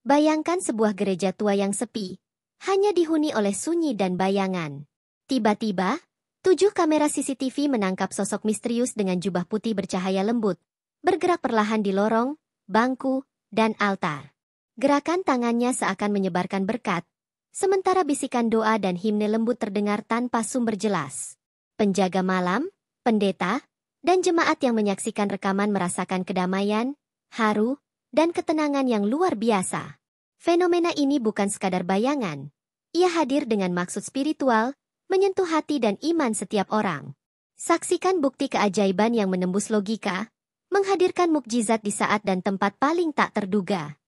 Bayangkan sebuah gereja tua yang sepi, hanya dihuni oleh sunyi dan bayangan. Tiba-tiba, 7 kamera CCTV menangkap sosok misterius dengan jubah putih bercahaya lembut, bergerak perlahan di lorong, bangku, dan altar. Gerakan tangannya seakan menyebarkan berkat, sementara bisikan doa dan himne lembut terdengar tanpa sumber jelas. Penjaga malam, pendeta, dan jemaat yang menyaksikan rekaman merasakan kedamaian, haru, dan ketenangan yang luar biasa. Fenomena ini bukan sekadar bayangan. Ia hadir dengan maksud spiritual, menyentuh hati dan iman setiap orang. Saksikan bukti keajaiban yang menembus logika, menghadirkan mukjizat di saat dan tempat paling tak terduga.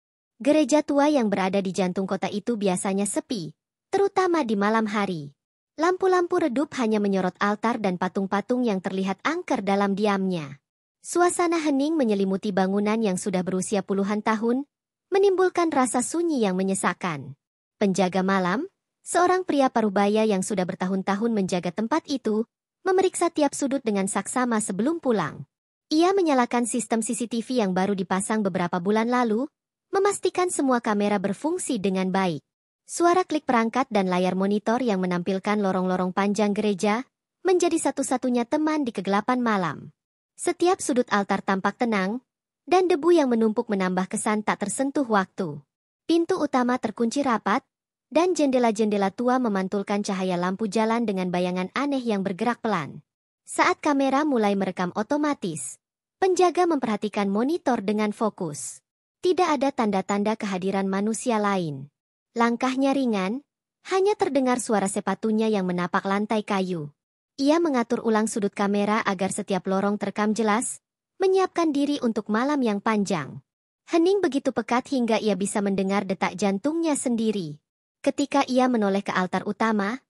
Gereja tua yang berada di jantung kota itu biasanya sepi, terutama di malam hari. Lampu-lampu redup hanya menyorot altar dan patung-patung yang terlihat angker dalam diamnya. Suasana hening menyelimuti bangunan yang sudah berusia puluhan tahun, menimbulkan rasa sunyi yang menyesakkan. Penjaga malam, seorang pria parubaya yang sudah bertahun-tahun menjaga tempat itu, memeriksa tiap sudut dengan saksama sebelum pulang. Ia menyalakan sistem CCTV yang baru dipasang beberapa bulan lalu, memastikan semua kamera berfungsi dengan baik. Suara klik perangkat dan layar monitor yang menampilkan lorong-lorong panjang gereja menjadi satu-satunya teman di kegelapan malam. Setiap sudut altar tampak tenang, dan debu yang menumpuk menambah kesan tak tersentuh waktu. Pintu utama terkunci rapat, dan jendela-jendela tua memantulkan cahaya lampu jalan dengan bayangan aneh yang bergerak pelan. Saat kamera mulai merekam otomatis, penjaga memperhatikan monitor dengan fokus. Tidak ada tanda-tanda kehadiran manusia lain. Langkahnya ringan, hanya terdengar suara sepatunya yang menapak lantai kayu. Ia mengatur ulang sudut kamera agar setiap lorong terekam jelas, menyiapkan diri untuk malam yang panjang. Hening begitu pekat hingga ia bisa mendengar detak jantungnya sendiri. Ketika ia menoleh ke altar utama,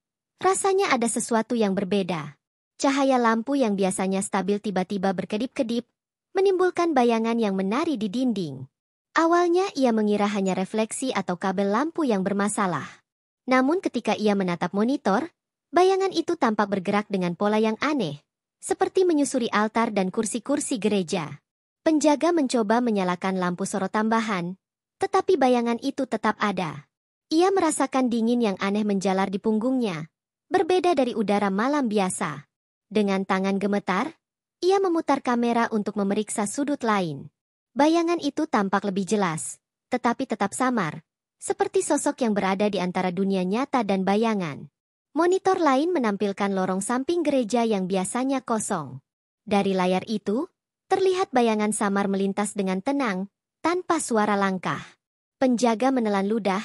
rasanya ada sesuatu yang berbeda. Cahaya lampu yang biasanya stabil tiba-tiba berkedip-kedip, menimbulkan bayangan yang menari di dinding. Awalnya ia mengira hanya refleksi atau kabel lampu yang bermasalah. Namun ketika ia menatap monitor, bayangan itu tampak bergerak dengan pola yang aneh, seperti menyusuri altar dan kursi-kursi gereja. Penjaga mencoba menyalakan lampu sorot tambahan, tetapi bayangan itu tetap ada. Ia merasakan dingin yang aneh menjalar di punggungnya, berbeda dari udara malam biasa. Dengan tangan gemetar, ia memutar kamera untuk memeriksa sudut lain. Bayangan itu tampak lebih jelas, tetapi tetap samar, seperti sosok yang berada di antara dunia nyata dan bayangan. Monitor lain menampilkan lorong samping gereja yang biasanya kosong. Dari layar itu, terlihat bayangan samar melintas dengan tenang, tanpa suara langkah. Penjaga menelan ludah,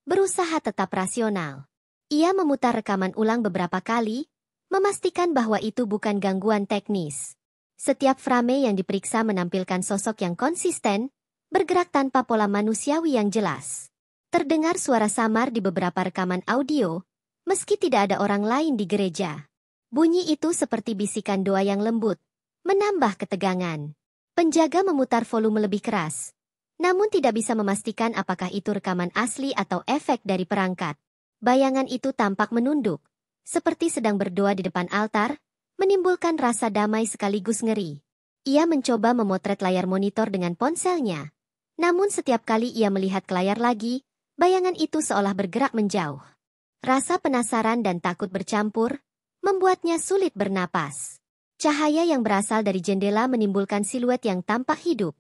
berusaha tetap rasional. Ia memutar rekaman ulang beberapa kali, memastikan bahwa itu bukan gangguan teknis. Setiap frame yang diperiksa menampilkan sosok yang konsisten, bergerak tanpa pola manusiawi yang jelas. Terdengar suara samar di beberapa rekaman audio, meski tidak ada orang lain di gereja. Bunyi itu seperti bisikan doa yang lembut, menambah ketegangan. Penjaga memutar volume lebih keras, namun tidak bisa memastikan apakah itu rekaman asli atau efek dari perangkat. Bayangan itu tampak menunduk, seperti sedang berdoa di depan altar, menimbulkan rasa damai sekaligus ngeri. Ia mencoba memotret layar monitor dengan ponselnya. Namun setiap kali ia melihat ke layar lagi, bayangan itu seolah bergerak menjauh. Rasa penasaran dan takut bercampur, membuatnya sulit bernapas. Cahaya yang berasal dari jendela menimbulkan siluet yang tampak hidup.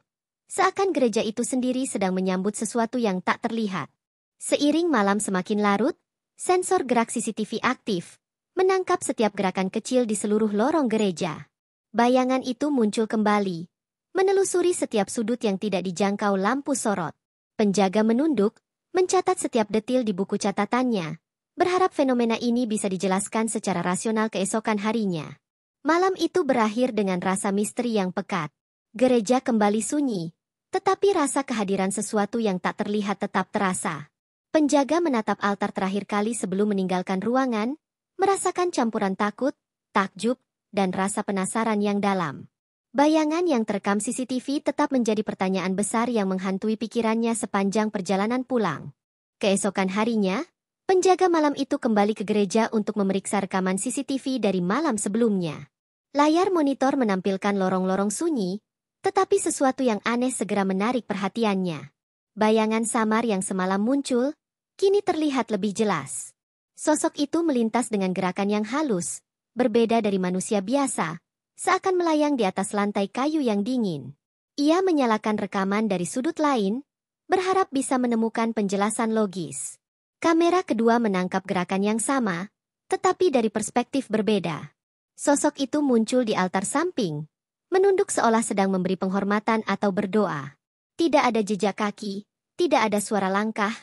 Seakan gereja itu sendiri sedang menyambut sesuatu yang tak terlihat. Seiring malam semakin larut, sensor gerak CCTV aktif, menangkap setiap gerakan kecil di seluruh lorong gereja. Bayangan itu muncul kembali, menelusuri setiap sudut yang tidak dijangkau lampu sorot. Penjaga menunduk, mencatat setiap detil di buku catatannya, berharap fenomena ini bisa dijelaskan secara rasional keesokan harinya. Malam itu berakhir dengan rasa misteri yang pekat. Gereja kembali sunyi, tetapi rasa kehadiran sesuatu yang tak terlihat tetap terasa. Penjaga menatap altar terakhir kali sebelum meninggalkan ruangan, merasakan campuran takut, takjub, dan rasa penasaran yang dalam. Bayangan yang terekam CCTV tetap menjadi pertanyaan besar yang menghantui pikirannya sepanjang perjalanan pulang. Keesokan harinya, penjaga malam itu kembali ke gereja untuk memeriksa rekaman CCTV dari malam sebelumnya. Layar monitor menampilkan lorong-lorong sunyi, tetapi sesuatu yang aneh segera menarik perhatiannya. Bayangan samar yang semalam muncul, kini terlihat lebih jelas. Sosok itu melintas dengan gerakan yang halus, berbeda dari manusia biasa, seakan melayang di atas lantai kayu yang dingin. Ia menyalakan rekaman dari sudut lain, berharap bisa menemukan penjelasan logis. Kamera kedua menangkap gerakan yang sama, tetapi dari perspektif berbeda. Sosok itu muncul di altar samping, menunduk seolah sedang memberi penghormatan atau berdoa. Tidak ada jejak kaki, tidak ada suara langkah,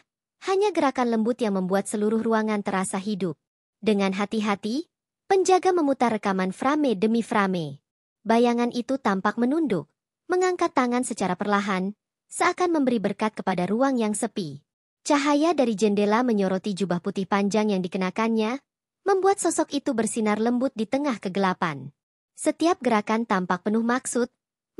hanya gerakan lembut yang membuat seluruh ruangan terasa hidup. Dengan hati-hati, penjaga memutar rekaman frame demi frame. Bayangan itu tampak menunduk, mengangkat tangan secara perlahan, seakan memberi berkat kepada ruang yang sepi. Cahaya dari jendela menyoroti jubah putih panjang yang dikenakannya, membuat sosok itu bersinar lembut di tengah kegelapan. Setiap gerakan tampak penuh maksud,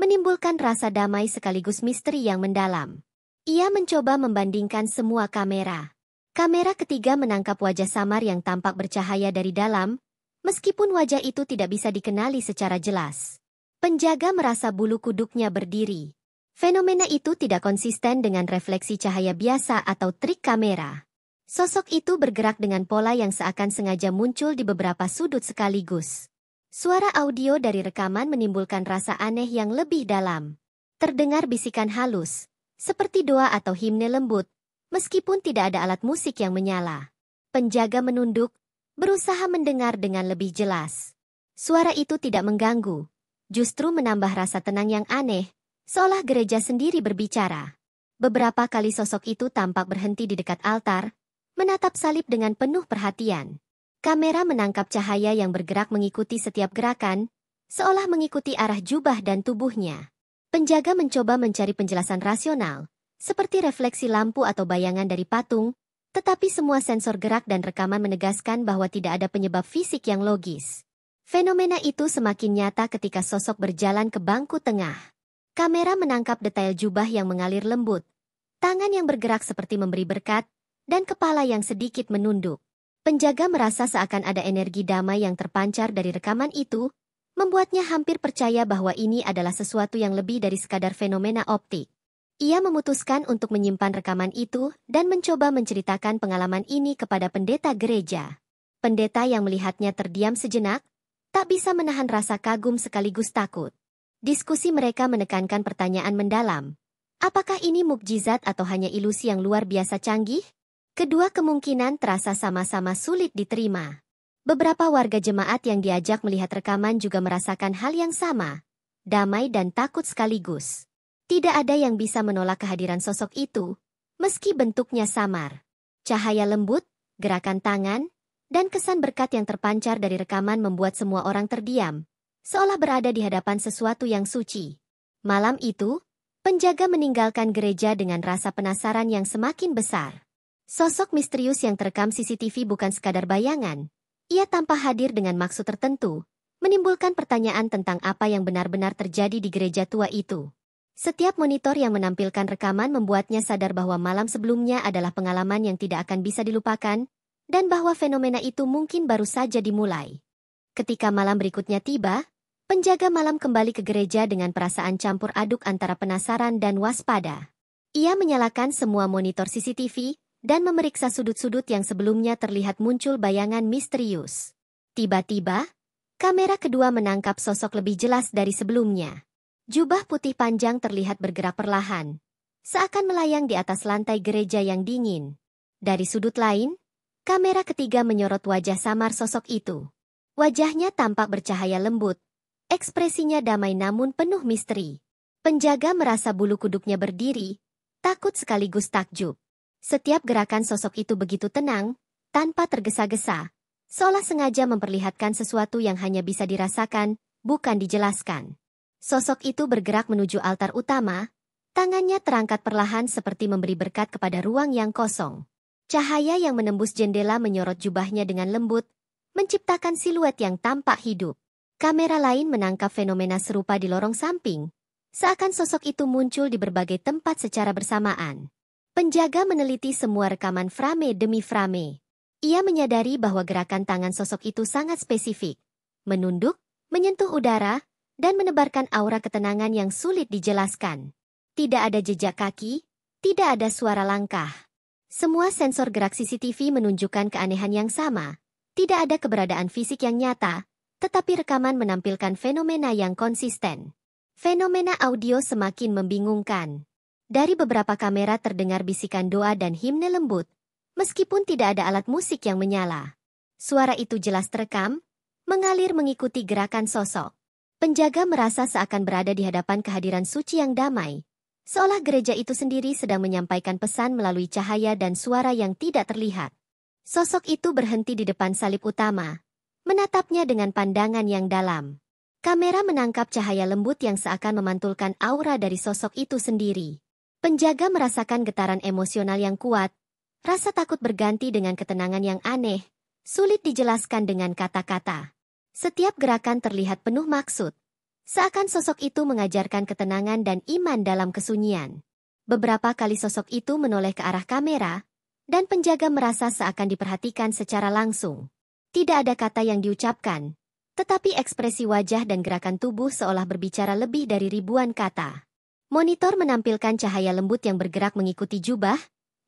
menimbulkan rasa damai sekaligus misteri yang mendalam. Ia mencoba membandingkan semua kamera. Kamera ketiga menangkap wajah samar yang tampak bercahaya dari dalam, meskipun wajah itu tidak bisa dikenali secara jelas. Penjaga merasa bulu kuduknya berdiri. Fenomena itu tidak konsisten dengan refleksi cahaya biasa atau trik kamera. Sosok itu bergerak dengan pola yang seakan sengaja muncul di beberapa sudut sekaligus. Suara audio dari rekaman menimbulkan rasa aneh yang lebih dalam. Terdengar bisikan halus, seperti doa atau himne lembut, meskipun tidak ada alat musik yang menyala. Penjaga menunduk, berusaha mendengar dengan lebih jelas. Suara itu tidak mengganggu, justru menambah rasa tenang yang aneh, seolah gereja sendiri berbicara. Beberapa kali sosok itu tampak berhenti di dekat altar, menatap salib dengan penuh perhatian. Kamera menangkap cahaya yang bergerak mengikuti setiap gerakan, seolah mengikuti arah jubah dan tubuhnya. Penjaga mencoba mencari penjelasan rasional, seperti refleksi lampu atau bayangan dari patung, tetapi semua sensor gerak dan rekaman menegaskan bahwa tidak ada penyebab fisik yang logis. Fenomena itu semakin nyata ketika sosok berjalan ke bangku tengah. Kamera menangkap detail jubah yang mengalir lembut, tangan yang bergerak seperti memberi berkat, dan kepala yang sedikit menunduk. Penjaga merasa seakan ada energi damai yang terpancar dari rekaman itu, membuatnya hampir percaya bahwa ini adalah sesuatu yang lebih dari sekadar fenomena optik. Ia memutuskan untuk menyimpan rekaman itu dan mencoba menceritakan pengalaman ini kepada pendeta gereja. Pendeta yang melihatnya terdiam sejenak, tak bisa menahan rasa kagum sekaligus takut. Diskusi mereka menekankan pertanyaan mendalam. Apakah ini mukjizat atau hanya ilusi yang luar biasa canggih? Kedua kemungkinan terasa sama-sama sulit diterima. Beberapa warga jemaat yang diajak melihat rekaman juga merasakan hal yang sama, damai dan takut sekaligus. Tidak ada yang bisa menolak kehadiran sosok itu, meski bentuknya samar. Cahaya lembut, gerakan tangan, dan kesan berkat yang terpancar dari rekaman membuat semua orang terdiam, seolah berada di hadapan sesuatu yang suci. Malam itu, penjaga meninggalkan gereja dengan rasa penasaran yang semakin besar. Sosok misterius yang terekam CCTV bukan sekadar bayangan. Ia tampak hadir dengan maksud tertentu, menimbulkan pertanyaan tentang apa yang benar-benar terjadi di gereja tua itu. Setiap monitor yang menampilkan rekaman membuatnya sadar bahwa malam sebelumnya adalah pengalaman yang tidak akan bisa dilupakan, dan bahwa fenomena itu mungkin baru saja dimulai. Ketika malam berikutnya tiba, penjaga malam kembali ke gereja dengan perasaan campur aduk antara penasaran dan waspada. Ia menyalakan semua monitor CCTV, dan memeriksa sudut-sudut yang sebelumnya terlihat muncul bayangan misterius. Tiba-tiba, kamera kedua menangkap sosok lebih jelas dari sebelumnya. Jubah putih panjang terlihat bergerak perlahan, seakan melayang di atas lantai gereja yang dingin. Dari sudut lain, kamera ketiga menyorot wajah samar sosok itu. Wajahnya tampak bercahaya lembut, ekspresinya damai namun penuh misteri. Penjaga merasa bulu kuduknya berdiri, takut sekaligus takjub. Setiap gerakan sosok itu begitu tenang, tanpa tergesa-gesa, seolah sengaja memperlihatkan sesuatu yang hanya bisa dirasakan, bukan dijelaskan. Sosok itu bergerak menuju altar utama, tangannya terangkat perlahan seperti memberi berkat kepada ruang yang kosong. Cahaya yang menembus jendela menyorot jubahnya dengan lembut, menciptakan siluet yang tampak hidup. Kamera lain menangkap fenomena serupa di lorong samping, seakan sosok itu muncul di berbagai tempat secara bersamaan. Penjaga meneliti semua rekaman frame demi frame. Ia menyadari bahwa gerakan tangan sosok itu sangat spesifik, menunduk, menyentuh udara, dan menebarkan aura ketenangan yang sulit dijelaskan. Tidak ada jejak kaki, Tidak ada suara langkah. Semua sensor gerak CCTV menunjukkan keanehan yang sama. Tidak ada keberadaan fisik yang nyata, tetapi rekaman menampilkan fenomena yang konsisten. Fenomena audio semakin membingungkan. Dari beberapa kamera terdengar bisikan doa dan himne lembut, meskipun tidak ada alat musik yang menyala. Suara itu jelas terekam, mengalir mengikuti gerakan sosok. Penjaga merasa seakan berada di hadapan kehadiran suci yang damai, seolah gereja itu sendiri sedang menyampaikan pesan melalui cahaya dan suara yang tidak terlihat. Sosok itu berhenti di depan salib utama, menatapnya dengan pandangan yang dalam. Kamera menangkap cahaya lembut yang seakan memantulkan aura dari sosok itu sendiri. Penjaga merasakan getaran emosional yang kuat, rasa takut berganti dengan ketenangan yang aneh, sulit dijelaskan dengan kata-kata. Setiap gerakan terlihat penuh maksud, seakan sosok itu mengajarkan ketenangan dan iman dalam kesunyian. Beberapa kali sosok itu menoleh ke arah kamera, dan penjaga merasa seakan diperhatikan secara langsung. Tidak ada kata yang diucapkan, tetapi ekspresi wajah dan gerakan tubuh seolah berbicara lebih dari ribuan kata. Monitor menampilkan cahaya lembut yang bergerak mengikuti jubah,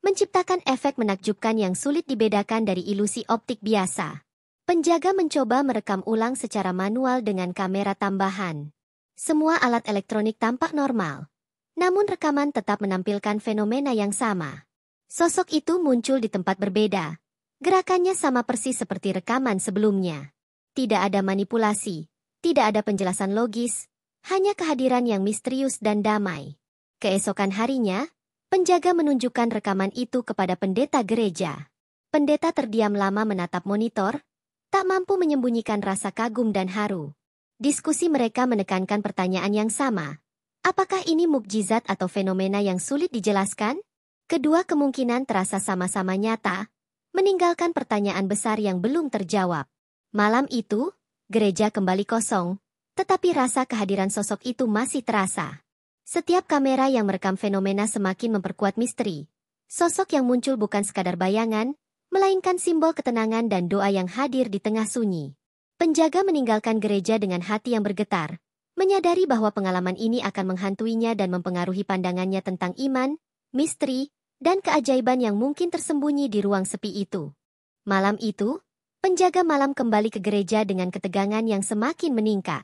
menciptakan efek menakjubkan yang sulit dibedakan dari ilusi optik biasa. Penjaga mencoba merekam ulang secara manual dengan kamera tambahan. Semua alat elektronik tampak normal, namun rekaman tetap menampilkan fenomena yang sama. Sosok itu muncul di tempat berbeda. Gerakannya sama persis seperti rekaman sebelumnya. Tidak ada manipulasi, tidak ada penjelasan logis, hanya kehadiran yang misterius dan damai. Keesokan harinya, penjaga menunjukkan rekaman itu kepada pendeta gereja. Pendeta terdiam lama menatap monitor, tak mampu menyembunyikan rasa kagum dan haru. Diskusi mereka menekankan pertanyaan yang sama. Apakah ini mukjizat atau fenomena yang sulit dijelaskan? Kedua kemungkinan terasa sama-sama nyata, meninggalkan pertanyaan besar yang belum terjawab. Malam itu, gereja kembali kosong, tetapi rasa kehadiran sosok itu masih terasa. Setiap kamera yang merekam fenomena semakin memperkuat misteri. Sosok yang muncul bukan sekadar bayangan, melainkan simbol ketenangan dan doa yang hadir di tengah sunyi. Penjaga meninggalkan gereja dengan hati yang bergetar, menyadari bahwa pengalaman ini akan menghantuinya dan mempengaruhi pandangannya tentang iman, misteri, dan keajaiban yang mungkin tersembunyi di ruang sepi itu. Malam itu, penjaga malam kembali ke gereja dengan ketegangan yang semakin meningkat.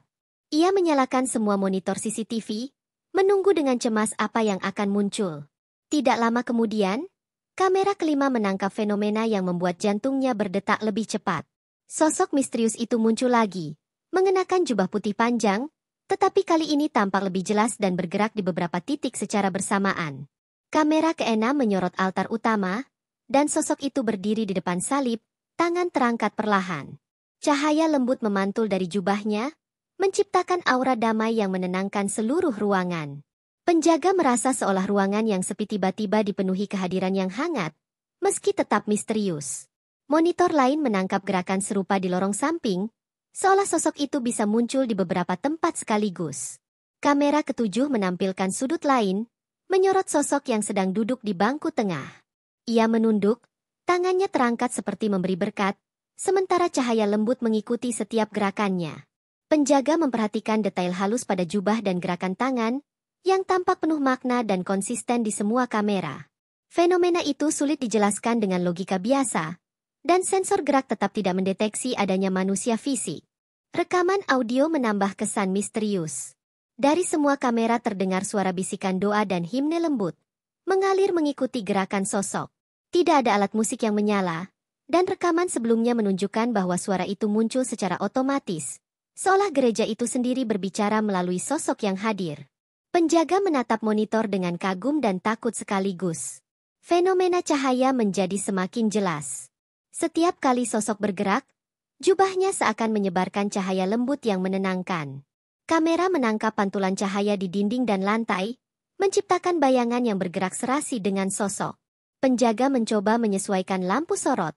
Ia menyalakan semua monitor CCTV, menunggu dengan cemas apa yang akan muncul. Tidak lama kemudian, kamera kelima menangkap fenomena yang membuat jantungnya berdetak lebih cepat. Sosok misterius itu muncul lagi, mengenakan jubah putih panjang, tetapi kali ini tampak lebih jelas dan bergerak di beberapa titik secara bersamaan. Kamera keenam menyorot altar utama, dan sosok itu berdiri di depan salib, tangan terangkat perlahan. Cahaya lembut memantul dari jubahnya, menciptakan aura damai yang menenangkan seluruh ruangan. Penjaga merasa seolah ruangan yang sepi tiba-tiba dipenuhi kehadiran yang hangat, meski tetap misterius. Monitor lain menangkap gerakan serupa di lorong samping, seolah sosok itu bisa muncul di beberapa tempat sekaligus. Kamera ketujuh menampilkan sudut lain, menyorot sosok yang sedang duduk di bangku tengah. Ia menunduk, tangannya terangkat seperti memberi berkat, sementara cahaya lembut mengikuti setiap gerakannya. Penjaga memperhatikan detail halus pada jubah dan gerakan tangan, yang tampak penuh makna dan konsisten di semua kamera. Fenomena itu sulit dijelaskan dengan logika biasa, dan sensor gerak tetap tidak mendeteksi adanya manusia fisik. Rekaman audio menambah kesan misterius. Dari semua kamera terdengar suara bisikan doa dan himne lembut, mengalir mengikuti gerakan sosok. Tidak ada alat musik yang menyala, dan rekaman sebelumnya menunjukkan bahwa suara itu muncul secara otomatis, seolah gereja itu sendiri berbicara melalui sosok yang hadir. Penjaga menatap monitor dengan kagum dan takut sekaligus. Fenomena cahaya menjadi semakin jelas. Setiap kali sosok bergerak, jubahnya seakan menyebarkan cahaya lembut yang menenangkan. Kamera menangkap pantulan cahaya di dinding dan lantai, menciptakan bayangan yang bergerak serasi dengan sosok. Penjaga mencoba menyesuaikan lampu sorot,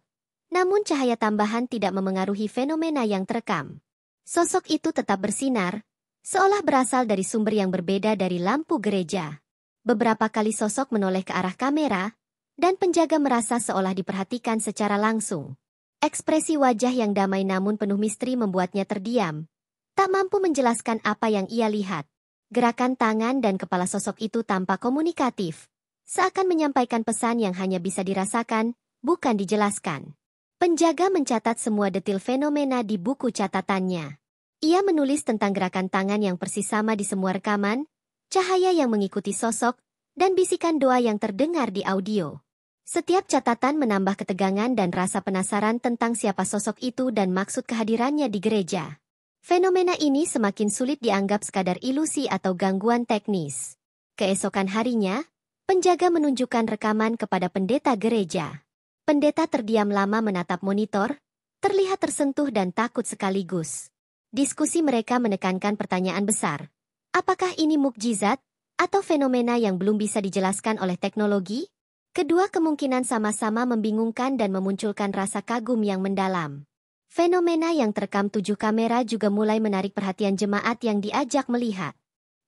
namun cahaya tambahan tidak memengaruhi fenomena yang terekam. Sosok itu tetap bersinar, seolah berasal dari sumber yang berbeda dari lampu gereja. Beberapa kali sosok menoleh ke arah kamera, dan penjaga merasa seolah diperhatikan secara langsung. Ekspresi wajah yang damai namun penuh misteri membuatnya terdiam, tak mampu menjelaskan apa yang ia lihat. Gerakan tangan dan kepala sosok itu tampak komunikatif, seakan menyampaikan pesan yang hanya bisa dirasakan, bukan dijelaskan. Penjaga mencatat semua detil fenomena di buku catatannya. Ia menulis tentang gerakan tangan yang persis sama di semua rekaman, cahaya yang mengikuti sosok, dan bisikan doa yang terdengar di audio. Setiap catatan menambah ketegangan dan rasa penasaran tentang siapa sosok itu dan maksud kehadirannya di gereja. Fenomena ini semakin sulit dianggap sekadar ilusi atau gangguan teknis. Keesokan harinya, penjaga menunjukkan rekaman kepada pendeta gereja. Pendeta terdiam lama menatap monitor, terlihat tersentuh dan takut sekaligus. Diskusi mereka menekankan pertanyaan besar. Apakah ini mukjizat, atau fenomena yang belum bisa dijelaskan oleh teknologi? Kedua kemungkinan sama-sama membingungkan dan memunculkan rasa kagum yang mendalam. Fenomena yang terekam 7 kamera juga mulai menarik perhatian jemaat yang diajak melihat.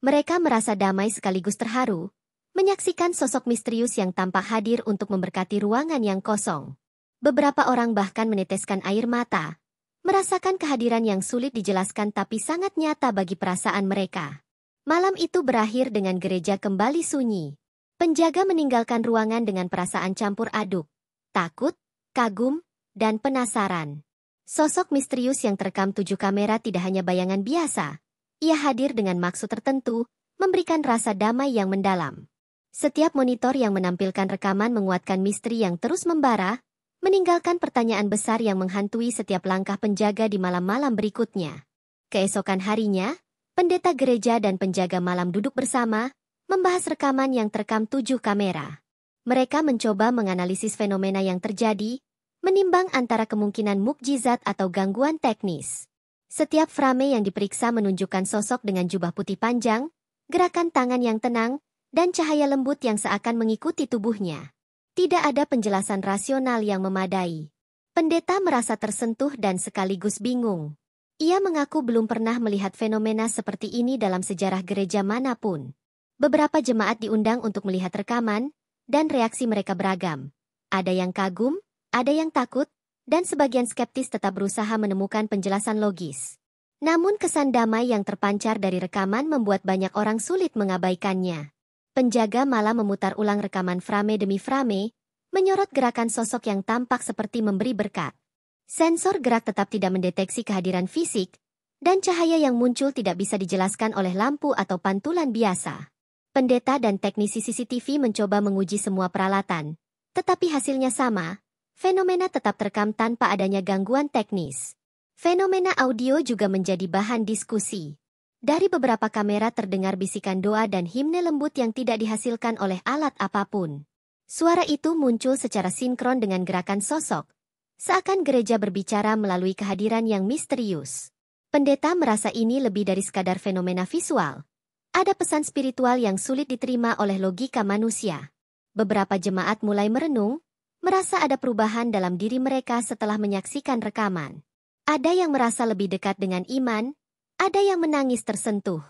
Mereka merasa damai sekaligus terharu, menyaksikan sosok misterius yang tampak hadir untuk memberkati ruangan yang kosong. Beberapa orang bahkan meneteskan air mata, merasakan kehadiran yang sulit dijelaskan tapi sangat nyata bagi perasaan mereka. Malam itu berakhir dengan gereja kembali sunyi. Penjaga meninggalkan ruangan dengan perasaan campur aduk, takut, kagum, dan penasaran. Sosok misterius yang terekam 7 kamera tidak hanya bayangan biasa. Ia hadir dengan maksud tertentu, memberikan rasa damai yang mendalam. Setiap monitor yang menampilkan rekaman menguatkan misteri yang terus membara, meninggalkan pertanyaan besar yang menghantui setiap langkah penjaga di malam-malam berikutnya. Keesokan harinya, pendeta gereja dan penjaga malam duduk bersama, membahas rekaman yang terekam 7 kamera. Mereka mencoba menganalisis fenomena yang terjadi, menimbang antara kemungkinan mukjizat atau gangguan teknis. Setiap frame yang diperiksa menunjukkan sosok dengan jubah putih panjang, gerakan tangan yang tenang, dan cahaya lembut yang seakan mengikuti tubuhnya. Tidak ada penjelasan rasional yang memadai. Pendeta merasa tersentuh dan sekaligus bingung. Ia mengaku belum pernah melihat fenomena seperti ini dalam sejarah gereja manapun. Beberapa jemaat diundang untuk melihat rekaman, dan reaksi mereka beragam. Ada yang kagum, ada yang takut, dan sebagian skeptis tetap berusaha menemukan penjelasan logis. Namun kesan damai yang terpancar dari rekaman membuat banyak orang sulit mengabaikannya. Penjaga malah memutar ulang rekaman frame demi frame, menyorot gerakan sosok yang tampak seperti memberi berkat. Sensor gerak tetap tidak mendeteksi kehadiran fisik, dan cahaya yang muncul tidak bisa dijelaskan oleh lampu atau pantulan biasa. Pendeta dan teknisi CCTV mencoba menguji semua peralatan, tetapi hasilnya sama, fenomena tetap terekam tanpa adanya gangguan teknis. Fenomena audio juga menjadi bahan diskusi. Dari beberapa kamera terdengar bisikan doa dan himne lembut yang tidak dihasilkan oleh alat apapun. Suara itu muncul secara sinkron dengan gerakan sosok, seakan gereja berbicara melalui kehadiran yang misterius. Pendeta merasa ini lebih dari sekadar fenomena visual. Ada pesan spiritual yang sulit diterima oleh logika manusia. Beberapa jemaat mulai merenung, merasa ada perubahan dalam diri mereka setelah menyaksikan rekaman. Ada yang merasa lebih dekat dengan iman, ada yang menangis tersentuh.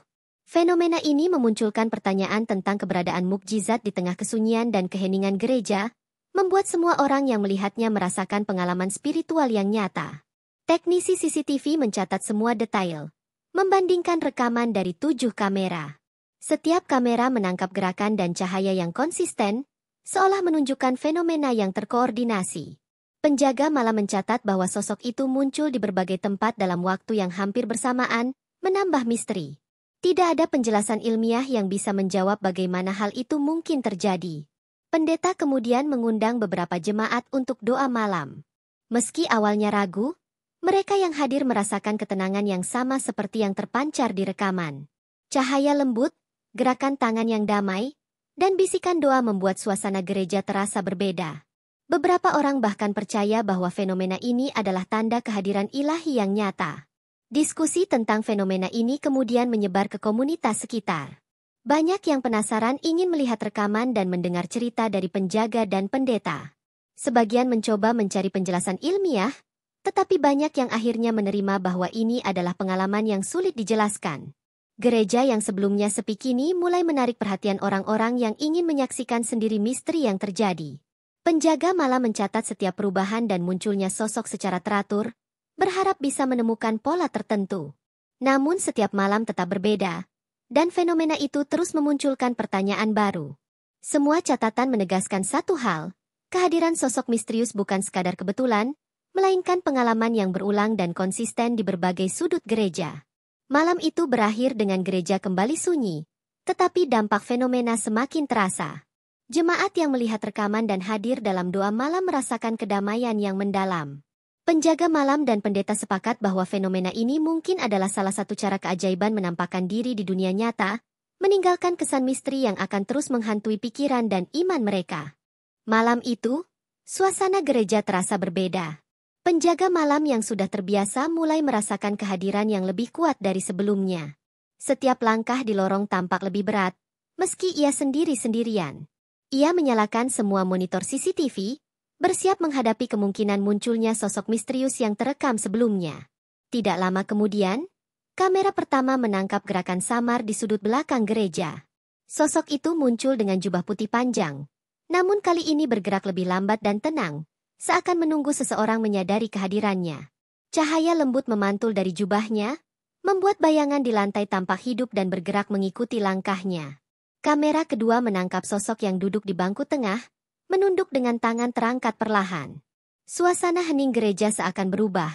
Fenomena ini memunculkan pertanyaan tentang keberadaan mukjizat di tengah kesunyian dan keheningan gereja, membuat semua orang yang melihatnya merasakan pengalaman spiritual yang nyata. Teknisi CCTV mencatat semua detail, membandingkan rekaman dari 7 kamera. Setiap kamera menangkap gerakan dan cahaya yang konsisten, seolah menunjukkan fenomena yang terkoordinasi. Penjaga malah mencatat bahwa sosok itu muncul di berbagai tempat dalam waktu yang hampir bersamaan, menambah misteri. Tidak ada penjelasan ilmiah yang bisa menjawab bagaimana hal itu mungkin terjadi. Pendeta kemudian mengundang beberapa jemaat untuk doa malam. Meski awalnya ragu, mereka yang hadir merasakan ketenangan yang sama seperti yang terpancar di rekaman. Cahaya lembut, gerakan tangan yang damai, dan bisikan doa membuat suasana gereja terasa berbeda. Beberapa orang bahkan percaya bahwa fenomena ini adalah tanda kehadiran ilahi yang nyata. Diskusi tentang fenomena ini kemudian menyebar ke komunitas sekitar. Banyak yang penasaran ingin melihat rekaman dan mendengar cerita dari penjaga dan pendeta. Sebagian mencoba mencari penjelasan ilmiah, tetapi banyak yang akhirnya menerima bahwa ini adalah pengalaman yang sulit dijelaskan. Gereja yang sebelumnya sepi kini mulai menarik perhatian orang-orang yang ingin menyaksikan sendiri misteri yang terjadi. Penjaga malah mencatat setiap perubahan dan munculnya sosok secara teratur, berharap bisa menemukan pola tertentu. Namun setiap malam tetap berbeda, dan fenomena itu terus memunculkan pertanyaan baru. Semua catatan menegaskan satu hal, kehadiran sosok misterius bukan sekadar kebetulan, melainkan pengalaman yang berulang dan konsisten di berbagai sudut gereja. Malam itu berakhir dengan gereja kembali sunyi, tetapi dampak fenomena semakin terasa. Jemaat yang melihat rekaman dan hadir dalam doa malam merasakan kedamaian yang mendalam. Penjaga malam dan pendeta sepakat bahwa fenomena ini mungkin adalah salah satu cara keajaiban menampakkan diri di dunia nyata, meninggalkan kesan misteri yang akan terus menghantui pikiran dan iman mereka. Malam itu, suasana gereja terasa berbeda. Penjaga malam yang sudah terbiasa mulai merasakan kehadiran yang lebih kuat dari sebelumnya. Setiap langkah di lorong tampak lebih berat, meski ia sendiri-sendirian. Ia menyalakan semua monitor CCTV, bersiap menghadapi kemungkinan munculnya sosok misterius yang terekam sebelumnya. Tidak lama kemudian, kamera pertama menangkap gerakan samar di sudut belakang gereja. Sosok itu muncul dengan jubah putih panjang, namun kali ini bergerak lebih lambat dan tenang, seakan menunggu seseorang menyadari kehadirannya. Cahaya lembut memantul dari jubahnya, membuat bayangan di lantai tampak hidup dan bergerak mengikuti langkahnya. Kamera kedua menangkap sosok yang duduk di bangku tengah, menunduk dengan tangan terangkat perlahan. Suasana hening gereja seakan berubah.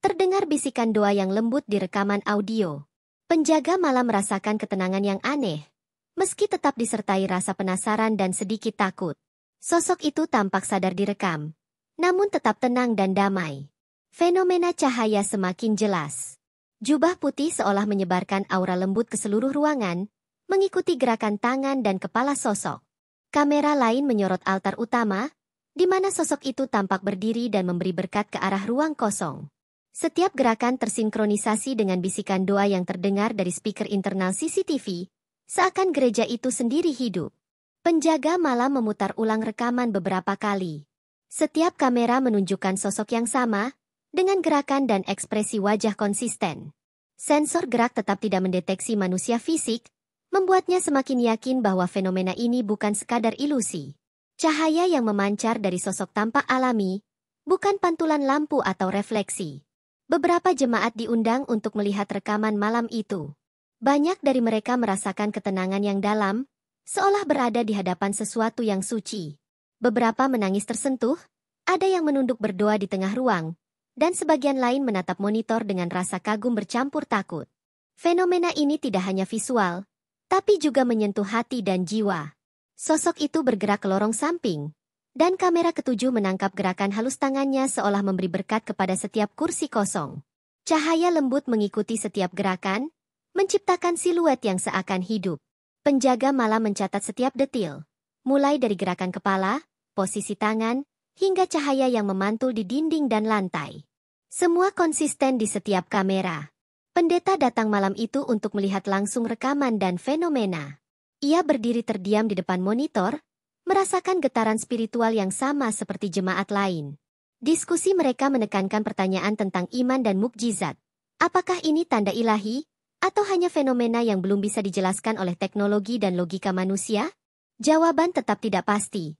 Terdengar bisikan doa yang lembut di rekaman audio. Penjaga malah merasakan ketenangan yang aneh, meski tetap disertai rasa penasaran dan sedikit takut. Sosok itu tampak sadar direkam, namun tetap tenang dan damai. Fenomena cahaya semakin jelas. Jubah putih seolah menyebarkan aura lembut ke seluruh ruangan, mengikuti gerakan tangan dan kepala sosok. Kamera lain menyorot altar utama, di mana sosok itu tampak berdiri dan memberi berkat ke arah ruang kosong. Setiap gerakan tersinkronisasi dengan bisikan doa yang terdengar dari speaker internal CCTV, seakan gereja itu sendiri hidup. Penjaga malah memutar ulang rekaman beberapa kali. Setiap kamera menunjukkan sosok yang sama, dengan gerakan dan ekspresi wajah konsisten. Sensor gerak tetap tidak mendeteksi manusia fisik, membuatnya semakin yakin bahwa fenomena ini bukan sekadar ilusi. Cahaya yang memancar dari sosok tampak alami, bukan pantulan lampu atau refleksi. Beberapa jemaat diundang untuk melihat rekaman malam itu. Banyak dari mereka merasakan ketenangan yang dalam, seolah berada di hadapan sesuatu yang suci. Beberapa menangis tersentuh, ada yang menunduk berdoa di tengah ruang, dan sebagian lain menatap monitor dengan rasa kagum bercampur takut. Fenomena ini tidak hanya visual, tapi juga menyentuh hati dan jiwa. Sosok itu bergerak ke lorong samping, dan kamera ketujuh menangkap gerakan halus tangannya seolah memberi berkat kepada setiap kursi kosong. Cahaya lembut mengikuti setiap gerakan, menciptakan siluet yang seakan hidup. Penjaga malah mencatat setiap detil, mulai dari gerakan kepala, posisi tangan, hingga cahaya yang memantul di dinding dan lantai. Semua konsisten di setiap kamera. Pendeta datang malam itu untuk melihat langsung rekaman dan fenomena. Ia berdiri terdiam di depan monitor, merasakan getaran spiritual yang sama seperti jemaat lain. Diskusi mereka menekankan pertanyaan tentang iman dan mukjizat. Apakah ini tanda ilahi, atau hanya fenomena yang belum bisa dijelaskan oleh teknologi dan logika manusia? Jawaban tetap tidak pasti.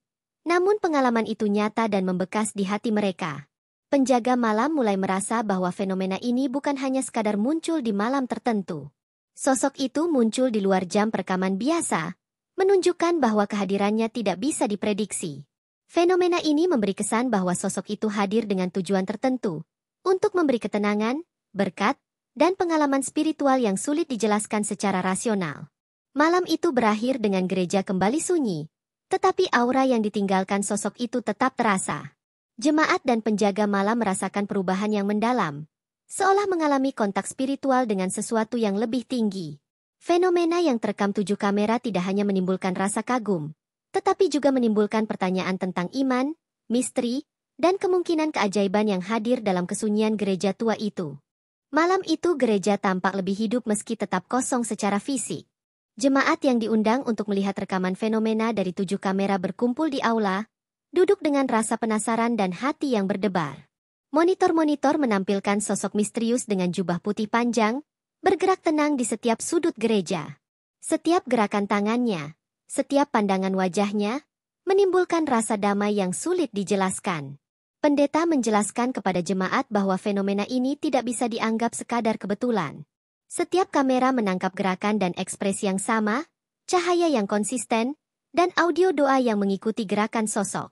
Namun pengalaman itu nyata dan membekas di hati mereka. Penjaga malam mulai merasa bahwa fenomena ini bukan hanya sekadar muncul di malam tertentu. Sosok itu muncul di luar jam perekaman biasa, menunjukkan bahwa kehadirannya tidak bisa diprediksi. Fenomena ini memberi kesan bahwa sosok itu hadir dengan tujuan tertentu, untuk memberi ketenangan, berkat, dan pengalaman spiritual yang sulit dijelaskan secara rasional. Malam itu berakhir dengan gereja kembali sunyi, tetapi aura yang ditinggalkan sosok itu tetap terasa. Jemaat dan penjaga malam merasakan perubahan yang mendalam, seolah mengalami kontak spiritual dengan sesuatu yang lebih tinggi. Fenomena yang terekam 7 kamera tidak hanya menimbulkan rasa kagum, tetapi juga menimbulkan pertanyaan tentang iman, misteri, dan kemungkinan keajaiban yang hadir dalam kesunyian gereja tua itu. Malam itu gereja tampak lebih hidup meski tetap kosong secara fisik. Jemaat yang diundang untuk melihat rekaman fenomena dari 7 kamera berkumpul di aula, duduk dengan rasa penasaran dan hati yang berdebar. Monitor-monitor menampilkan sosok misterius dengan jubah putih panjang, bergerak tenang di setiap sudut gereja. Setiap gerakan tangannya, setiap pandangan wajahnya, menimbulkan rasa damai yang sulit dijelaskan. Pendeta menjelaskan kepada jemaat bahwa fenomena ini tidak bisa dianggap sekadar kebetulan. Setiap kamera menangkap gerakan dan ekspresi yang sama, cahaya yang konsisten, dan audio doa yang mengikuti gerakan sosok.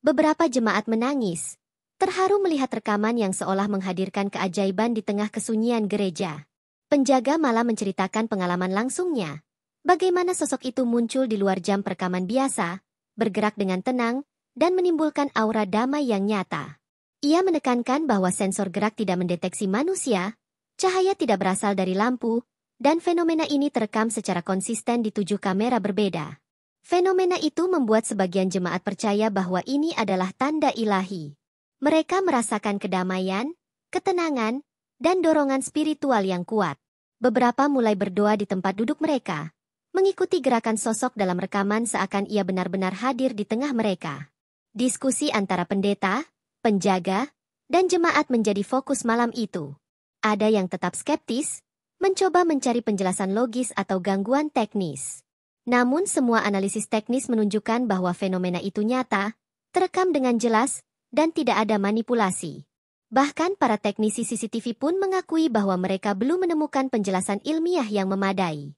Beberapa jemaat menangis, terharu melihat rekaman yang seolah menghadirkan keajaiban di tengah kesunyian gereja. Penjaga malah menceritakan pengalaman langsungnya. Bagaimana sosok itu muncul di luar jam perekaman biasa, bergerak dengan tenang, dan menimbulkan aura damai yang nyata. Ia menekankan bahwa sensor gerak tidak mendeteksi manusia, cahaya tidak berasal dari lampu, dan fenomena ini terekam secara konsisten di 7 kamera berbeda. Fenomena itu membuat sebagian jemaat percaya bahwa ini adalah tanda ilahi. Mereka merasakan kedamaian, ketenangan, dan dorongan spiritual yang kuat. Beberapa mulai berdoa di tempat duduk mereka, mengikuti gerakan sosok dalam rekaman seakan ia benar-benar hadir di tengah mereka. Diskusi antara pendeta, penjaga, dan jemaat menjadi fokus malam itu. Ada yang tetap skeptis, mencoba mencari penjelasan logis atau gangguan teknis. Namun semua analisis teknis menunjukkan bahwa fenomena itu nyata, terekam dengan jelas, dan tidak ada manipulasi. Bahkan para teknisi CCTV pun mengakui bahwa mereka belum menemukan penjelasan ilmiah yang memadai.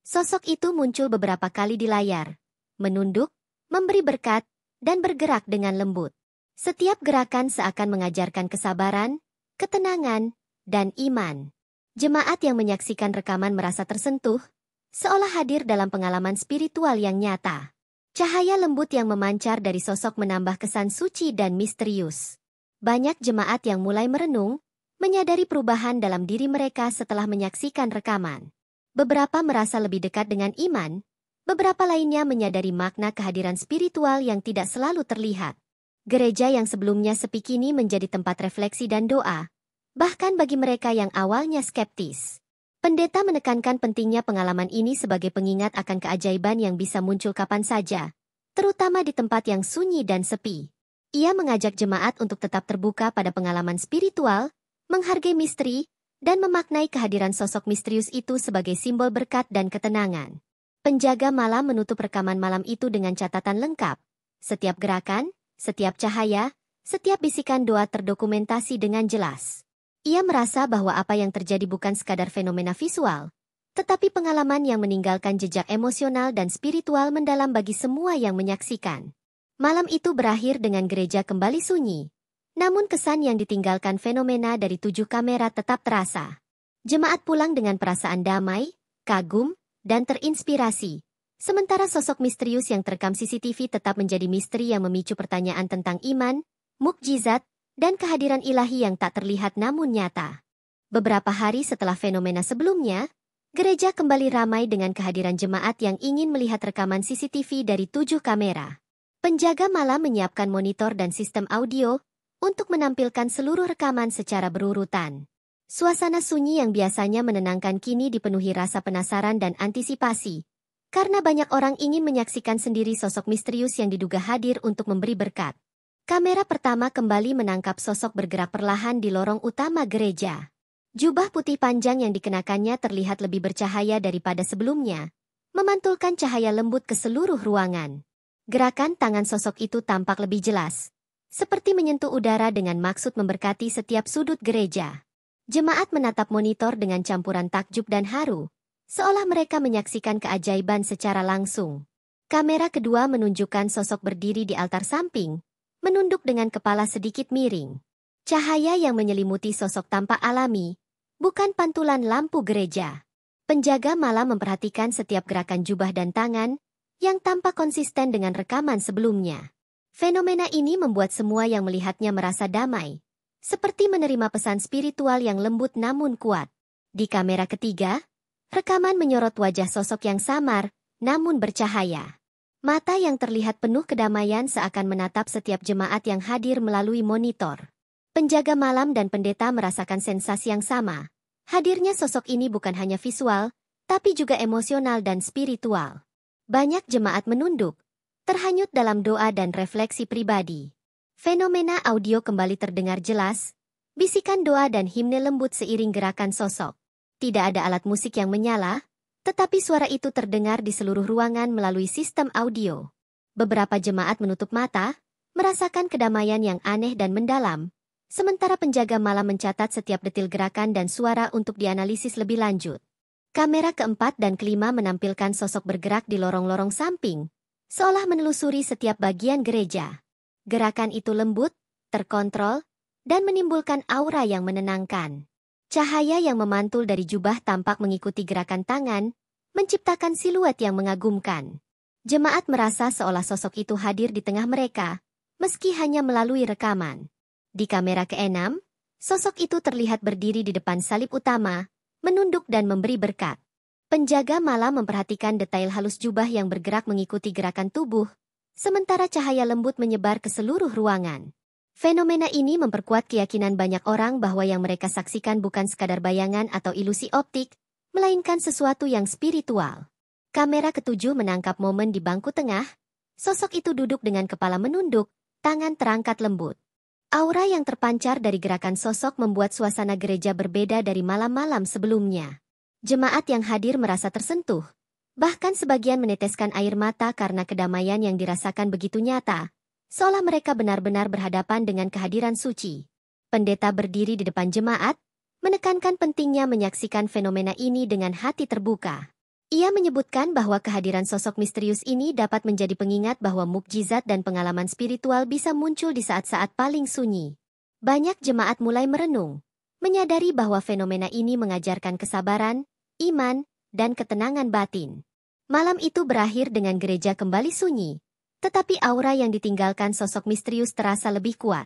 Sosok itu muncul beberapa kali di layar, menunduk, memberi berkat, dan bergerak dengan lembut. Setiap gerakan seakan mengajarkan kesabaran, ketenangan, dan iman. Jemaat yang menyaksikan rekaman merasa tersentuh, seolah hadir dalam pengalaman spiritual yang nyata. Cahaya lembut yang memancar dari sosok menambah kesan suci dan misterius. Banyak jemaat yang mulai merenung, menyadari perubahan dalam diri mereka setelah menyaksikan rekaman. Beberapa merasa lebih dekat dengan iman, beberapa lainnya menyadari makna kehadiran spiritual yang tidak selalu terlihat. Gereja yang sebelumnya sepi kini menjadi tempat refleksi dan doa, bahkan bagi mereka yang awalnya skeptis. Pendeta menekankan pentingnya pengalaman ini sebagai pengingat akan keajaiban yang bisa muncul kapan saja, terutama di tempat yang sunyi dan sepi. Ia mengajak jemaat untuk tetap terbuka pada pengalaman spiritual, menghargai misteri, dan memaknai kehadiran sosok misterius itu sebagai simbol berkat dan ketenangan. Penjaga malam menutup rekaman malam itu dengan catatan lengkap. Setiap gerakan, setiap cahaya, setiap bisikan doa terdokumentasi dengan jelas. Ia merasa bahwa apa yang terjadi bukan sekadar fenomena visual, tetapi pengalaman yang meninggalkan jejak emosional dan spiritual mendalam bagi semua yang menyaksikan. Malam itu berakhir dengan gereja kembali sunyi, namun kesan yang ditinggalkan fenomena dari 7 kamera tetap terasa. Jemaat pulang dengan perasaan damai, kagum, dan terinspirasi. Sementara sosok misterius yang terekam CCTV tetap menjadi misteri yang memicu pertanyaan tentang iman, mukjizat, dan kehadiran ilahi yang tak terlihat namun nyata. Beberapa hari setelah fenomena sebelumnya, gereja kembali ramai dengan kehadiran jemaat yang ingin melihat rekaman CCTV dari 7 kamera. Penjaga malam menyiapkan monitor dan sistem audio untuk menampilkan seluruh rekaman secara berurutan. Suasana sunyi yang biasanya menenangkan kini dipenuhi rasa penasaran dan antisipasi, karena banyak orang ingin menyaksikan sendiri sosok misterius yang diduga hadir untuk memberi berkat. Kamera pertama kembali menangkap sosok bergerak perlahan di lorong utama gereja. Jubah putih panjang yang dikenakannya terlihat lebih bercahaya daripada sebelumnya, memantulkan cahaya lembut ke seluruh ruangan. Gerakan tangan sosok itu tampak lebih jelas, seperti menyentuh udara dengan maksud memberkati setiap sudut gereja. Jemaat menatap monitor dengan campuran takjub dan haru, seolah mereka menyaksikan keajaiban secara langsung. Kamera kedua menunjukkan sosok berdiri di altar samping, menunduk dengan kepala sedikit miring. Cahaya yang menyelimuti sosok tampak alami, bukan pantulan lampu gereja. Penjaga malam memperhatikan setiap gerakan jubah dan tangan, yang tampak konsisten dengan rekaman sebelumnya. Fenomena ini membuat semua yang melihatnya merasa damai, seperti menerima pesan spiritual yang lembut namun kuat. Di kamera ketiga, rekaman menyorot wajah sosok yang samar, namun bercahaya. Mata yang terlihat penuh kedamaian seakan menatap setiap jemaat yang hadir melalui monitor. Penjaga malam dan pendeta merasakan sensasi yang sama. Hadirnya sosok ini bukan hanya visual, tapi juga emosional dan spiritual. Banyak jemaat menunduk, terhanyut dalam doa dan refleksi pribadi. Fenomena audio kembali terdengar jelas, bisikan doa dan himne lembut seiring gerakan sosok. Tidak ada alat musik yang menyala, tetapi suara itu terdengar di seluruh ruangan melalui sistem audio. Beberapa jemaat menutup mata, merasakan kedamaian yang aneh dan mendalam, sementara penjaga malam mencatat setiap detil gerakan dan suara untuk dianalisis lebih lanjut. Kamera keempat dan kelima menampilkan sosok bergerak di lorong-lorong samping, seolah menelusuri setiap bagian gereja. Gerakan itu lembut, terkontrol, dan menimbulkan aura yang menenangkan. Cahaya yang memantul dari jubah tampak mengikuti gerakan tangan, menciptakan siluet yang mengagumkan. Jemaat merasa seolah sosok itu hadir di tengah mereka, meski hanya melalui rekaman. Di kamera ke-6, sosok itu terlihat berdiri di depan salib utama, menunduk dan memberi berkat. Penjaga malam memperhatikan detail halus jubah yang bergerak mengikuti gerakan tubuh, sementara cahaya lembut menyebar ke seluruh ruangan. Fenomena ini memperkuat keyakinan banyak orang bahwa yang mereka saksikan bukan sekadar bayangan atau ilusi optik, melainkan sesuatu yang spiritual. Kamera ke-7 menangkap momen di bangku tengah, sosok itu duduk dengan kepala menunduk, tangan terangkat lembut. Aura yang terpancar dari gerakan sosok membuat suasana gereja berbeda dari malam-malam sebelumnya. Jemaat yang hadir merasa tersentuh. Bahkan sebagian meneteskan air mata karena kedamaian yang dirasakan begitu nyata, seolah mereka benar-benar berhadapan dengan kehadiran suci. Pendeta berdiri di depan jemaat, menekankan pentingnya menyaksikan fenomena ini dengan hati terbuka. Ia menyebutkan bahwa kehadiran sosok misterius ini dapat menjadi pengingat bahwa mukjizat dan pengalaman spiritual bisa muncul di saat-saat paling sunyi. Banyak jemaat mulai merenung, menyadari bahwa fenomena ini mengajarkan kesabaran, iman, dan ketenangan batin. Malam itu berakhir dengan gereja kembali sunyi, tetapi aura yang ditinggalkan sosok misterius terasa lebih kuat.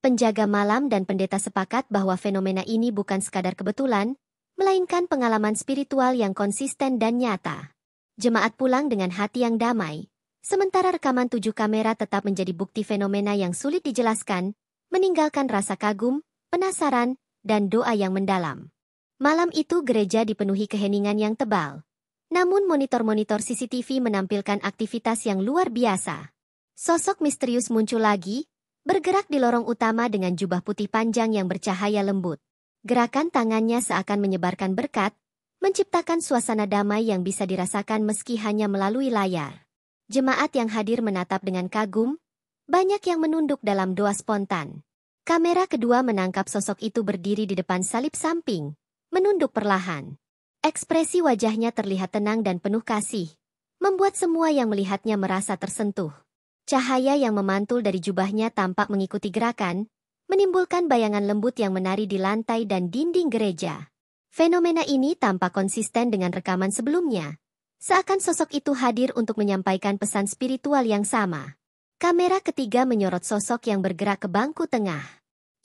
Penjaga malam dan pendeta sepakat bahwa fenomena ini bukan sekadar kebetulan, melainkan pengalaman spiritual yang konsisten dan nyata. Jemaat pulang dengan hati yang damai, sementara rekaman 7 kamera tetap menjadi bukti fenomena yang sulit dijelaskan, meninggalkan rasa kagum, penasaran, dan doa yang mendalam. Malam itu gereja dipenuhi keheningan yang tebal. Namun monitor-monitor CCTV menampilkan aktivitas yang luar biasa. Sosok misterius muncul lagi, bergerak di lorong utama dengan jubah putih panjang yang bercahaya lembut. Gerakan tangannya seakan menyebarkan berkat, menciptakan suasana damai yang bisa dirasakan meski hanya melalui layar. Jemaat yang hadir menatap dengan kagum, banyak yang menunduk dalam doa spontan. Kamera kedua menangkap sosok itu berdiri di depan salib samping, menunduk perlahan. Ekspresi wajahnya terlihat tenang dan penuh kasih, membuat semua yang melihatnya merasa tersentuh. Cahaya yang memantul dari jubahnya tampak mengikuti gerakan, menimbulkan bayangan lembut yang menari di lantai dan dinding gereja. Fenomena ini tampak konsisten dengan rekaman sebelumnya, seakan sosok itu hadir untuk menyampaikan pesan spiritual yang sama. Kamera ketiga menyorot sosok yang bergerak ke bangku tengah.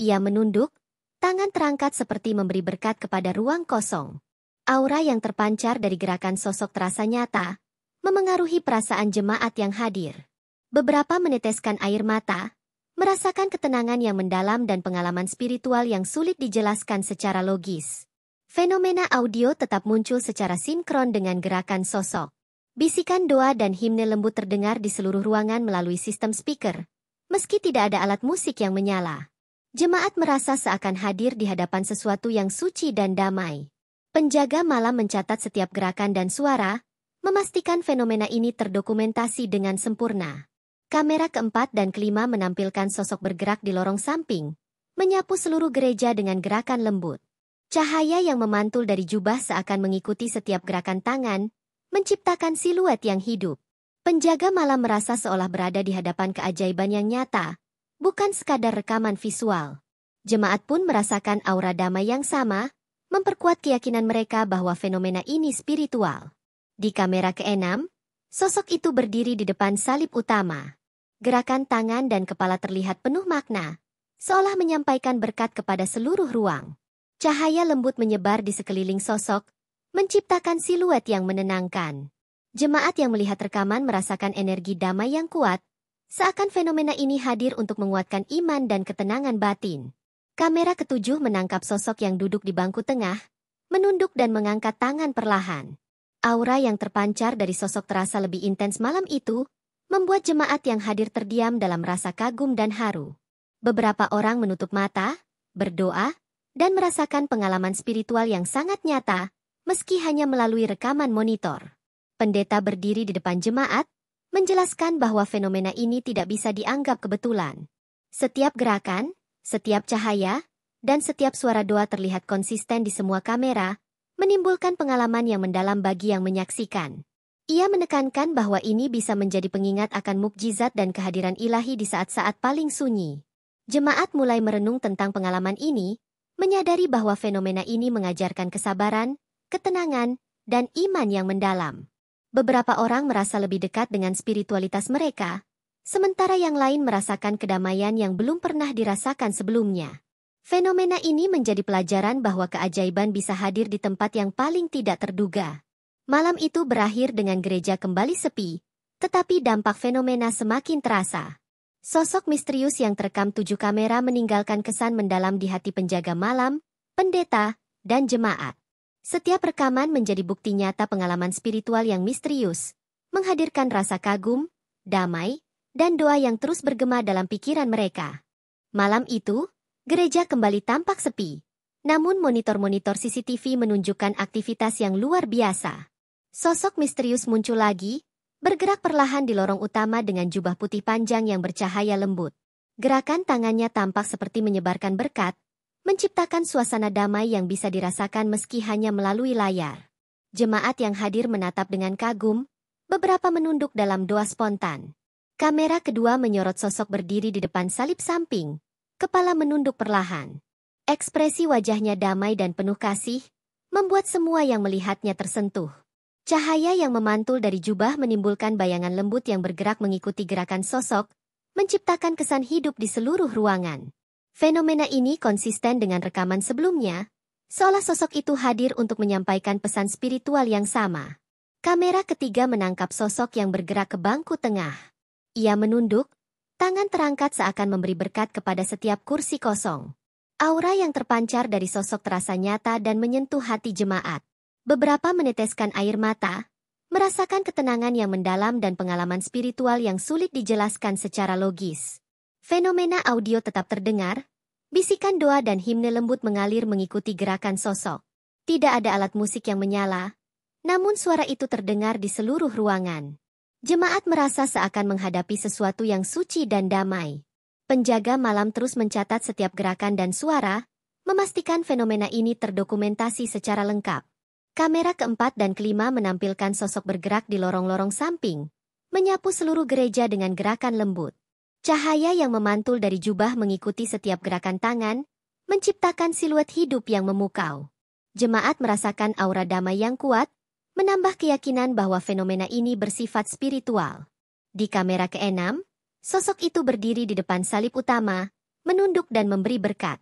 Ia menunduk, tangan terangkat seperti memberi berkat kepada ruang kosong. Aura yang terpancar dari gerakan sosok terasa nyata, memengaruhi perasaan jemaat yang hadir. Beberapa meneteskan air mata, merasakan ketenangan yang mendalam dan pengalaman spiritual yang sulit dijelaskan secara logis. Fenomena audio tetap muncul secara sinkron dengan gerakan sosok. Bisikan doa dan himne lembut terdengar di seluruh ruangan melalui sistem speaker, meski tidak ada alat musik yang menyala. Jemaat merasa seakan hadir di hadapan sesuatu yang suci dan damai. Penjaga malam mencatat setiap gerakan dan suara, memastikan fenomena ini terdokumentasi dengan sempurna. Kamera keempat dan kelima menampilkan sosok bergerak di lorong samping, menyapu seluruh gereja dengan gerakan lembut. Cahaya yang memantul dari jubah seakan mengikuti setiap gerakan tangan, menciptakan siluet yang hidup. Penjaga malam merasa seolah berada di hadapan keajaiban yang nyata, bukan sekadar rekaman visual. Jemaat pun merasakan aura damai yang sama, memperkuat keyakinan mereka bahwa fenomena ini spiritual. Di kamera ke-6, sosok itu berdiri di depan salib utama. Gerakan tangan dan kepala terlihat penuh makna, seolah menyampaikan berkat kepada seluruh ruang. Cahaya lembut menyebar di sekeliling sosok, menciptakan siluet yang menenangkan. Jemaat yang melihat rekaman merasakan energi damai yang kuat, seakan fenomena ini hadir untuk menguatkan iman dan ketenangan batin. Kamera ke-7 menangkap sosok yang duduk di bangku tengah, menunduk dan mengangkat tangan perlahan. Aura yang terpancar dari sosok terasa lebih intens malam itu, membuat jemaat yang hadir terdiam dalam rasa kagum dan haru. Beberapa orang menutup mata, berdoa, dan merasakan pengalaman spiritual yang sangat nyata, meski hanya melalui rekaman monitor. Pendeta berdiri di depan jemaat, menjelaskan bahwa fenomena ini tidak bisa dianggap kebetulan. Setiap gerakan, setiap cahaya, dan setiap suara doa terlihat konsisten di semua kamera, menimbulkan pengalaman yang mendalam bagi yang menyaksikan. Ia menekankan bahwa ini bisa menjadi pengingat akan mukjizat dan kehadiran ilahi di saat-saat paling sunyi. Jemaat mulai merenung tentang pengalaman ini, menyadari bahwa fenomena ini mengajarkan kesabaran, ketenangan, dan iman yang mendalam. Beberapa orang merasa lebih dekat dengan spiritualitas mereka, sementara yang lain merasakan kedamaian yang belum pernah dirasakan sebelumnya. Fenomena ini menjadi pelajaran bahwa keajaiban bisa hadir di tempat yang paling tidak terduga. Malam itu berakhir dengan gereja kembali sepi, tetapi dampak fenomena semakin terasa. Sosok misterius yang terekam 7 kamera meninggalkan kesan mendalam di hati penjaga malam, pendeta, dan jemaat. Setiap rekaman menjadi bukti nyata pengalaman spiritual yang misterius, menghadirkan rasa kagum, damai, dan doa yang terus bergema dalam pikiran mereka. Malam itu, gereja kembali tampak sepi, namun monitor-monitor CCTV menunjukkan aktivitas yang luar biasa. Sosok misterius muncul lagi, bergerak perlahan di lorong utama dengan jubah putih panjang yang bercahaya lembut. Gerakan tangannya tampak seperti menyebarkan berkat, menciptakan suasana damai yang bisa dirasakan meski hanya melalui layar. Jemaat yang hadir menatap dengan kagum, beberapa menunduk dalam doa spontan. Kamera kedua menyorot sosok berdiri di depan salib samping, kepala menunduk perlahan. Ekspresi wajahnya damai dan penuh kasih, membuat semua yang melihatnya tersentuh. Cahaya yang memantul dari jubah menimbulkan bayangan lembut yang bergerak mengikuti gerakan sosok, menciptakan kesan hidup di seluruh ruangan. Fenomena ini konsisten dengan rekaman sebelumnya, seolah sosok itu hadir untuk menyampaikan pesan spiritual yang sama. Kamera ketiga menangkap sosok yang bergerak ke bangku tengah. Ia menunduk, tangan terangkat seakan memberi berkat kepada setiap kursi kosong. Aura yang terpancar dari sosok terasa nyata dan menyentuh hati jemaat. Beberapa meneteskan air mata, merasakan ketenangan yang mendalam dan pengalaman spiritual yang sulit dijelaskan secara logis. Fenomena audio tetap terdengar, bisikan doa dan himne lembut mengalir mengikuti gerakan sosok. Tidak ada alat musik yang menyala, namun suara itu terdengar di seluruh ruangan. Jemaat merasa seakan menghadapi sesuatu yang suci dan damai. Penjaga malam terus mencatat setiap gerakan dan suara, memastikan fenomena ini terdokumentasi secara lengkap. Kamera keempat dan kelima menampilkan sosok bergerak di lorong-lorong samping, menyapu seluruh gereja dengan gerakan lembut. Cahaya yang memantul dari jubah mengikuti setiap gerakan tangan, menciptakan siluet hidup yang memukau. Jemaat merasakan aura damai yang kuat, menambah keyakinan bahwa fenomena ini bersifat spiritual. Di kamera keenam, sosok itu berdiri di depan salib utama, menunduk dan memberi berkat.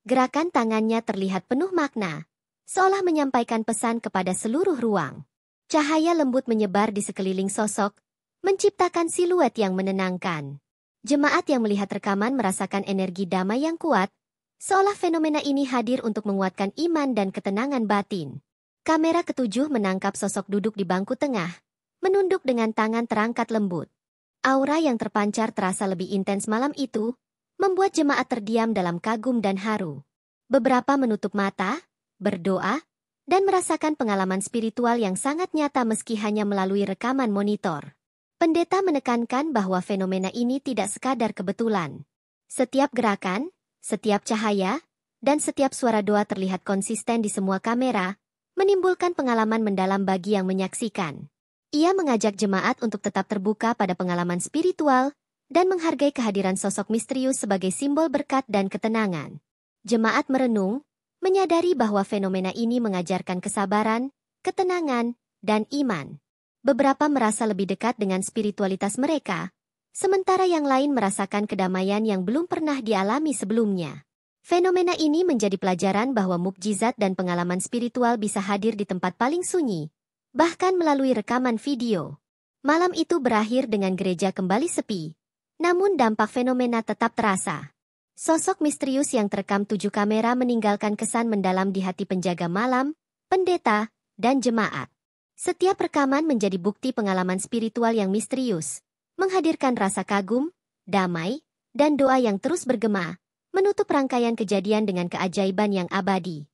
Gerakan tangannya terlihat penuh makna, seolah menyampaikan pesan kepada seluruh ruang. Cahaya lembut menyebar di sekeliling sosok, menciptakan siluet yang menenangkan. Jemaat yang melihat rekaman merasakan energi damai yang kuat, seolah fenomena ini hadir untuk menguatkan iman dan ketenangan batin. Kamera ketujuh menangkap sosok duduk di bangku tengah, menunduk dengan tangan terangkat lembut. Aura yang terpancar terasa lebih intens malam itu, membuat jemaat terdiam dalam kagum dan haru. Beberapa menutup mata, berdoa, dan merasakan pengalaman spiritual yang sangat nyata meski hanya melalui rekaman monitor. Pendeta menekankan bahwa fenomena ini tidak sekadar kebetulan. Setiap gerakan, setiap cahaya, dan setiap suara doa terlihat konsisten di semua kamera, menimbulkan pengalaman mendalam bagi yang menyaksikan. Ia mengajak jemaat untuk tetap terbuka pada pengalaman spiritual dan menghargai kehadiran sosok misterius sebagai simbol berkat dan ketenangan. Jemaat merenung, menyadari bahwa fenomena ini mengajarkan kesabaran, ketenangan, dan iman. Beberapa merasa lebih dekat dengan spiritualitas mereka, sementara yang lain merasakan kedamaian yang belum pernah dialami sebelumnya. Fenomena ini menjadi pelajaran bahwa mukjizat dan pengalaman spiritual bisa hadir di tempat paling sunyi, bahkan melalui rekaman video. Malam itu berakhir dengan gereja kembali sepi, namun dampak fenomena tetap terasa. Sosok misterius yang terekam 7 kamera meninggalkan kesan mendalam di hati penjaga malam, pendeta, dan jemaat. Setiap rekaman menjadi bukti pengalaman spiritual yang misterius, menghadirkan rasa kagum, damai, dan doa yang terus bergema, menutup rangkaian kejadian dengan keajaiban yang abadi.